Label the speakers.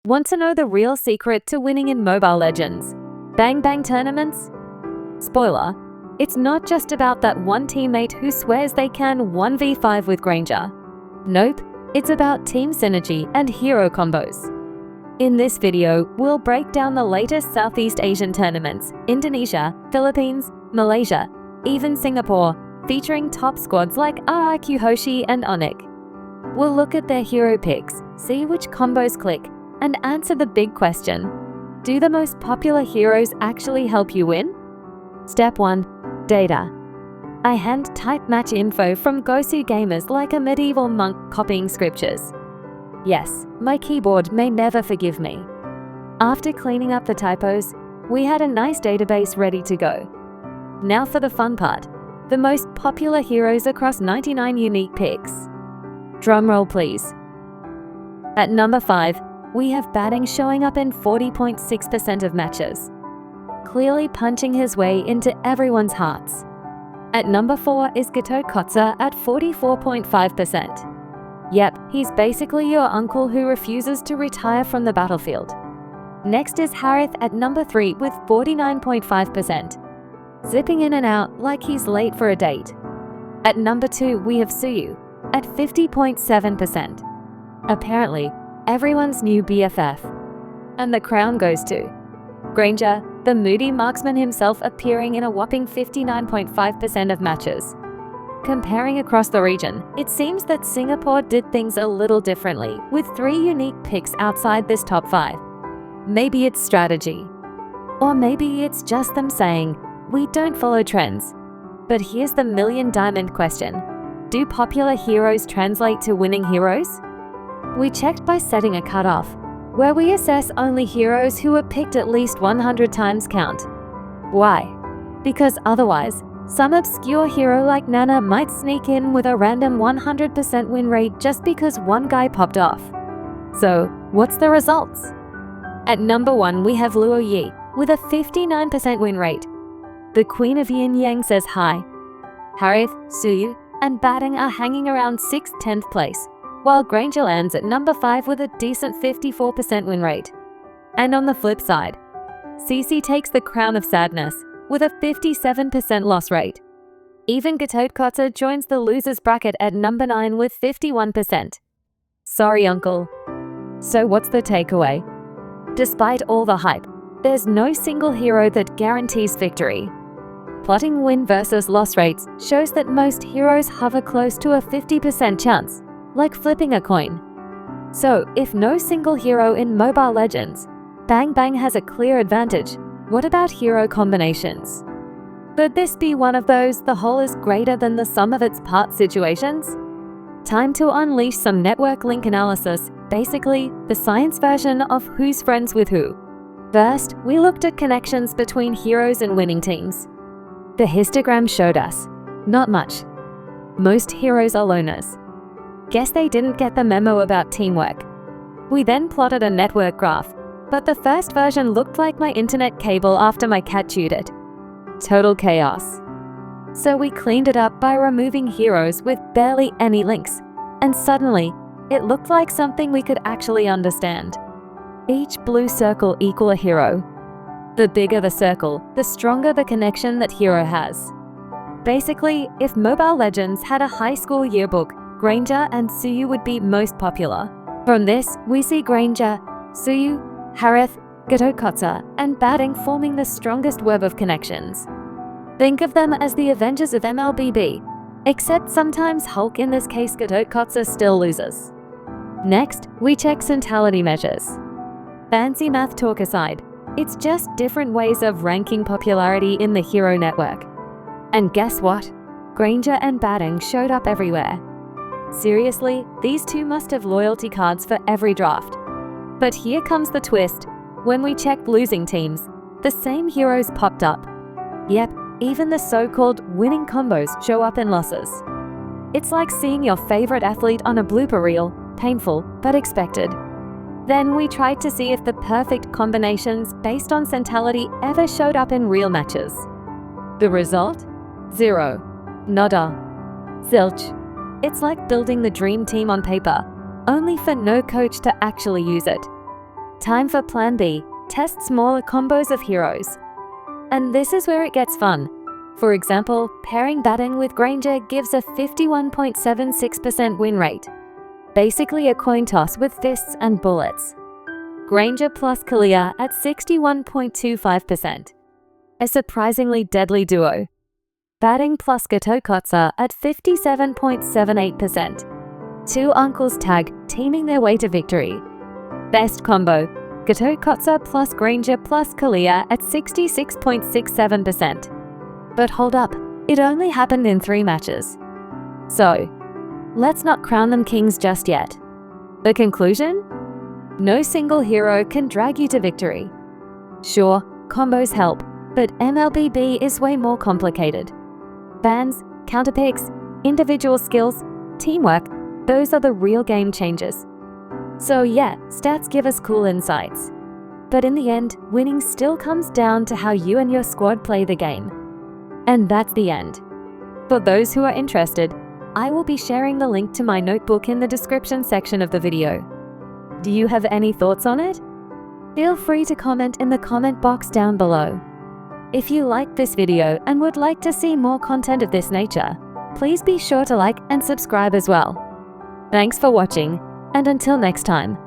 Speaker 1: Want to know the real secret to winning in Mobile Legends? Bang Bang tournaments? Spoiler, it's not just about that one teammate who swears they can 1v5 with Granger. Nope, it's about team synergy and hero combos. In this video, we'll break down the latest Southeast Asian tournaments, Indonesia, Philippines, Malaysia, even Singapore, featuring top squads like RIQ Hoshi and Onyx. We'll look at their hero picks, see which combos click, and answer the big question: do the most popular heroes actually help you win? Step 1. Data. I hand-type match info from Gosu gamers like a medieval monk copying scriptures. Yes, my keyboard may never forgive me. After cleaning up the typos, we had a nice database ready to go. Now for the fun part, the most popular heroes across 99 unique picks. Drumroll please. At number 5, we have batting showing up in 40.6% of matches, clearly punching his way into everyone's hearts. At number 4 is Kotsa at 44.5%. Yep, he's basically your uncle who refuses to retire from the battlefield. Next is Harith at number 3 with 49.5%, zipping in and out like he's late for a date. At number 2 we have Suyu at 50.7%. Apparently, everyone's new BFF. And the crown goes to Granger, the moody marksman himself, appearing in a whopping 59.5% of matches. Comparing across the region, it seems that Singapore did things a little differently, with 3 unique picks outside this top 5. Maybe it's strategy. Or maybe it's just them saying, we don't follow trends. But here's the million-diamond question: do popular heroes translate to winning heroes? We checked by setting a cutoff, where we assess only heroes who were picked at least 100 times count. Why? Because otherwise, some obscure hero like Nana might sneak in with a random 100% win rate just because one guy popped off. So, what's the results? At number 1 we have Luo Yi with a 59% win rate. The Queen of Yin Yang says hi. Harith, Suyu, and Batting are hanging around 6th-10th place, while Granger lands at number 5 with a decent 54% win rate. And on the flip side, CC takes the crown of sadness with a 57% loss rate. Even Kotsa joins the losers bracket at number 9 with 51%. Sorry, uncle. So what's the takeaway? Despite all the hype, there's no single hero that guarantees victory. Plotting win versus loss rates shows that most heroes hover close to a 50% chance, like flipping a coin. So, if no single hero in Mobile Legends, Bang Bang has a clear advantage, what about hero combinations? Could this be one of those the whole is greater than the sum of its parts situations? Time to unleash some network link analysis, basically the science version of who's friends with who. First, we looked at connections between heroes and winning teams. The histogram showed us not much. Most heroes are loners. Guess they didn't get the memo about teamwork. We then plotted a network graph, but the first version looked like my internet cable after my cat chewed it. Total chaos. So we cleaned it up by removing heroes with barely any links, and suddenly, it looked like something we could actually understand. Each blue circle equals a hero. The bigger the circle, the stronger the connection that hero has. Basically, if Mobile Legends had a high school yearbook, Granger and Suyu would be most popular. From this, we see Granger, Suyu, Harith, Kotsa, and Batting forming the strongest web of connections. Think of them as the Avengers of MLBB, except sometimes Hulk, in this case Kotsa, still loses. Next, we check centrality measures. Fancy math talk aside, it's just different ways of ranking popularity in the hero network. And guess what? Granger and Batting showed up everywhere. Seriously, these two must have loyalty cards for every draft. But here comes the twist. When we checked losing teams, the same heroes popped up. Yep, even the so-called winning combos show up in losses. It's like seeing your favorite athlete on a blooper reel, painful but expected. Then we tried to see if the perfect combinations based on centrality ever showed up in real matches. The result? 0. Nada. Zilch. It's like building the dream team on paper, only for no coach to actually use it. Time for Plan B. Test smaller combos of heroes. And this is where it gets fun. For example, pairing batting with Granger gives a 51.76% win rate. Basically a coin toss with fists and bullets. Granger plus Kalia at 61.25%. A surprisingly deadly duo. Batting plus Gatokotsa at 57.78%. Two uncles tag, teaming their way to victory. Best combo, Gatokotsa plus Granger plus Kalia at 66.67%. But hold up, it only happened in 3 matches. So, let's not crown them kings just yet. The conclusion? No single hero can drag you to victory. Sure, combos help, but MLBB is way more complicated. Bans, counterpicks, individual skills, teamwork, those are the real game changers. So yeah, stats give us cool insights. But in the end, winning still comes down to how you and your squad play the game. And that's the end. For those who are interested, I will be sharing the link to my notebook in the description section of the video. Do you have any thoughts on it? Feel free to comment in the comment box down below. If you liked this video and would like to see more content of this nature, please be sure to like and subscribe as well. Thanks for watching, and until next time.